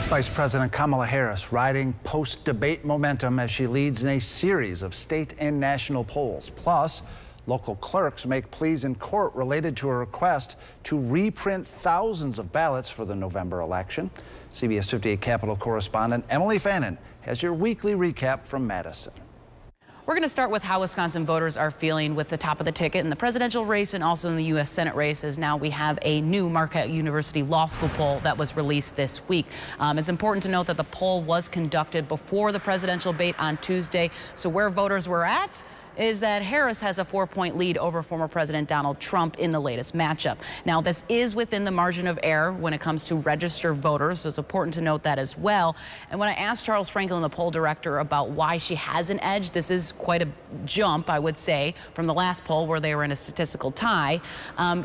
Vice President Kamala Harris riding post-debate momentum as she leads in a series of state and national polls. Plus, local clerks make pleas in court related to a request to reprint thousands of ballots for the November election. CBS 58 Capitol correspondent Emily Fannin has your weekly recap from Madison. We're going to start with how Wisconsin voters are feeling with the top of the ticket in the presidential race and also in the U.S. Senate race, as now we have a new Marquette University Law School poll that was released this week. It's important to note that the poll was conducted before the presidential debate on Tuesday. So where voters were at is that Harris has a 4-point lead over former President Donald Trump in the latest matchup. Now, this is within the margin of error when it comes to registered voters, so it's important to note that as well. And when I asked Charles Franklin, the poll director, about why she has an edge, this is quite a jump, I would say, from the last poll where they were in a statistical tie.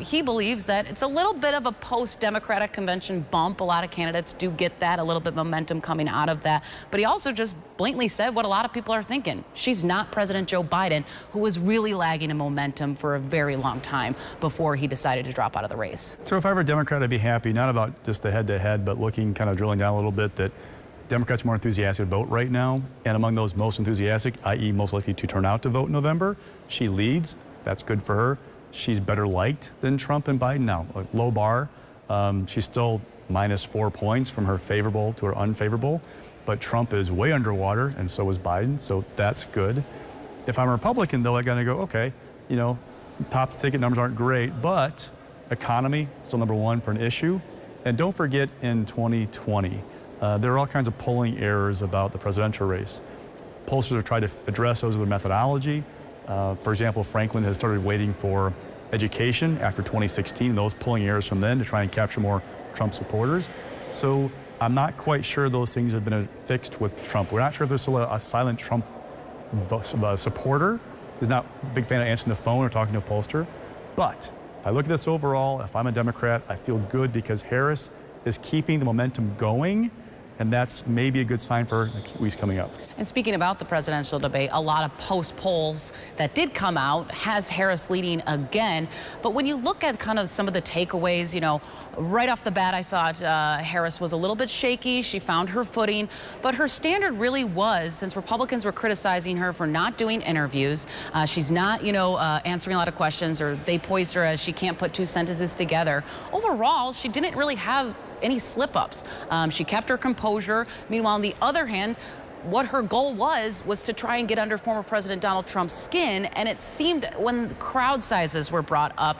He believes that it's a little bit of a post-Democratic convention bump. A lot of candidates do get that, a little bit of momentum coming out of that. But he also just blatantly said what a lot of people are thinking. She's not President Joe Biden, who was really lagging in momentum for a very long time before he decided to drop out of the race. So if I were a Democrat, I'd be happy, not about just the head-to-head, but looking, kind of drilling down a little bit, that Democrats are more enthusiastic to vote right now. And among those most enthusiastic, i.e. most likely to turn out to vote in November, she leads. That's good for her. She's better liked than Trump and Biden now. A low bar. She's still minus 4 points from her favorable to her unfavorable. But Trump is way underwater, and so is Biden, so that's good. If I'm a Republican, though, I gotta go, okay, you know, top ticket numbers aren't great, but economy, still #1 for an issue. And don't forget, in 2020, there are all kinds of polling errors about the presidential race. Pollsters have tried to address those with their methodology. For example, Franklin has started waiting for education after 2016, those polling errors from then to try and capture more Trump supporters. So I'm not quite sure those things have been fixed with Trump. We're not sure if there's still a silent Trump supporter who's not a big fan of answering the phone or talking to a pollster. But if I look at this overall, if I'm a Democrat, I feel good because Harris is keeping the momentum going, and that's maybe a good sign for the weeks coming up. And speaking about the presidential debate, a lot of post polls that did come out has Harris leading again. But when you look at kind of some of the takeaways, you know, right off the bat, I thought Harris was a little bit shaky. She found her footing, but her standard really was, since Republicans were criticizing her for not doing interviews, she's not, you know, answering a lot of questions, or they poised her as she can't put 2 sentences together. Overall, she didn't really have any slip-ups. She kept her composure. Meanwhile, on the other hand, what her goal was to try and get under former President Donald Trump's skin, and it seemed when crowd sizes were brought up,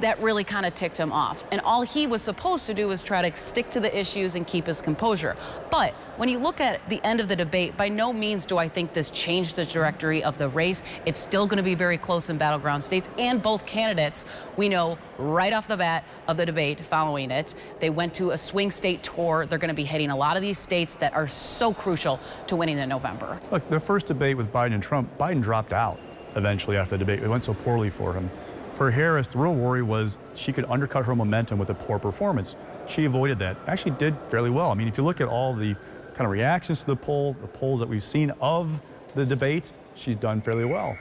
that really kind of ticked him off. And all he was supposed to do was try to stick to the issues and keep his composure. But when you look at the end of the debate, by no means do I think this changed the trajectory of the race. It's still going to be very close in battleground states, and both candidates, we know right off the bat of the debate following it, they went to a swing state tour. They're going to be hitting a lot of these states that are so crucial to winning in November. Look, the first debate with Biden and Trump, Biden dropped out eventually after the debate. It went so poorly for him. For Harris, the real worry was she could undercut her momentum with a poor performance. She avoided that. Actually did fairly well. I mean, if you look at all the kind of reactions to the polls that we've seen of the debate, she's done fairly well.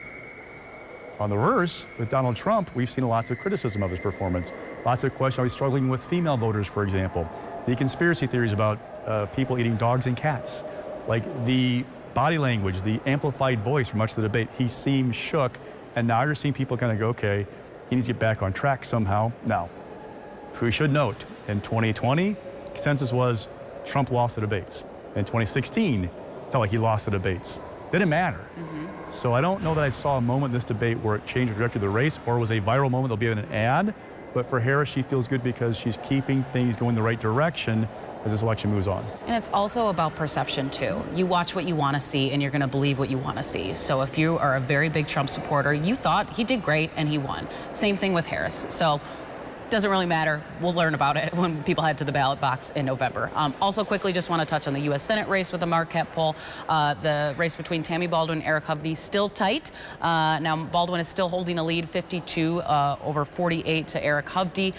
On the reverse, with Donald Trump, we've seen lots of criticism of his performance. Lots of questions. Are we struggling with female voters, for example? The conspiracy theories about people eating dogs and cats. Like the body language, the amplified voice for much of the debate, he seemed shook. And now you're seeing people kind of go, okay, he needs to get back on track somehow. Now, we should note, in 2020, consensus was Trump lost the debates. In 2016, felt like he lost the debates. Didn't matter. So I don't know that I saw a moment in this debate where it changed the trajectory of the race or was a viral moment that'll be in an ad. But for Harris, she feels good because she's keeping things going the right direction as this election moves on. And it's also about perception, too. You watch what you want to see, and you're going to believe what you want to see. So if you are a very big Trump supporter, you thought he did great, and he won. Same thing with Harris. So doesn't really matter. We'll learn about it when people head to the ballot box in November. Also, quickly, just want to touch on the U.S. Senate race with the Marquette poll. The race between Tammy Baldwin and Eric Hovde still tight. Now, Baldwin is still holding a lead, 52 over 48 to Eric Hovde.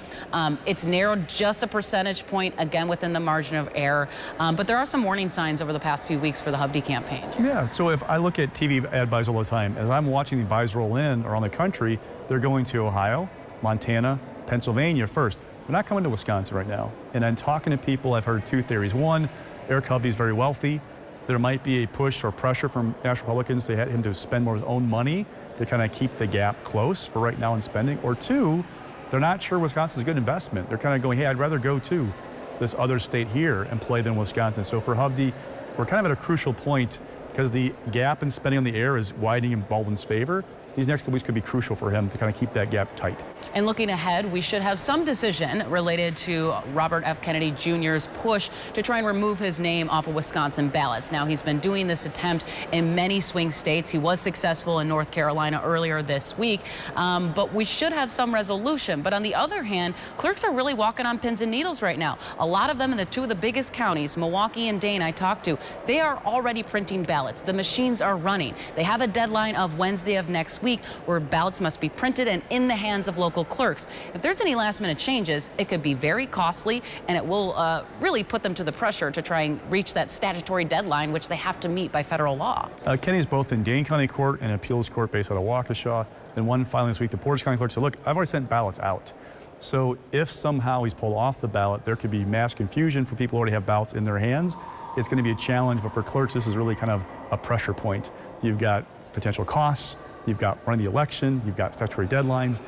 It's narrowed just a percentage point, again, within the margin of error. But there are some warning signs over the past few weeks for the Hovde campaign. Yeah, so if I look at TV ad buys all the time, as I'm watching the buys roll in around the country, they're going to Ohio, Montana, Pennsylvania first. they're not coming to Wisconsin right now. And I'm talking to people, I've heard two theories. One, Eric Hovde's very wealthy. There might be a push or pressure from National Republicans to get him to spend more of his own money to kind of keep the gap close for right now in spending. Or two, they're not sure Wisconsin's a good investment. They're kind of going, hey, I'd rather go to this other state here and play than Wisconsin. So for Hovde, we're kind of at a crucial point because the gap in spending on the air is widening in Baldwin's favor. These next couple weeks could be crucial for him to kind of keep that gap tight. And looking ahead, we should have some decision related to Robert F. Kennedy Jr.'s push to try and remove his name off of Wisconsin ballots. Now, he's been doing this attempt in many swing states. He was successful in North Carolina earlier this week, but we should have some resolution. But on the other hand, clerks are really walking on pins and needles right now. A lot of them in the two of the biggest counties, Milwaukee and Dane, I talked to, they are already printing ballots. The machines are running. They have a deadline of Wednesday of next week where ballots must be printed and in the hands of local clerks. If there's any last-minute changes, it could be very costly, and it will really put them to the pressure to try and reach that statutory deadline, which they have to meet by federal law. Kenny's both in Dane County Court and appeals court based out of Waukesha. Then one filing this week, the Portage County Clerk said, look, I've already sent ballots out. So if somehow he's pulled off the ballot, there could be mass confusion for people who already have ballots in their hands. It's going to be a challenge, but for clerks, this is really kind of a pressure point. You've got potential costs. You've got running the election, you've got statutory deadlines.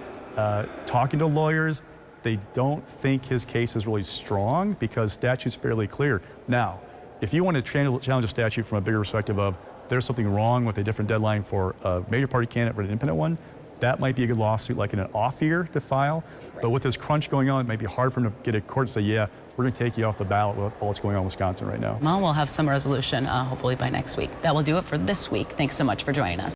Talking to lawyers, they don't think his case is really strong because statute's fairly clear. Now, if you want to challenge a statute from a bigger perspective of there's something wrong with a different deadline for a major party candidate for an independent one, that might be a good lawsuit like in an off year to file. Right. But with this crunch going on, it might be hard for him to get a court to say, yeah, we're going to take you off the ballot with all that's going on in Wisconsin right now. Well, we'll have some resolution hopefully by next week. That will do it for this week. Thanks so much for joining us.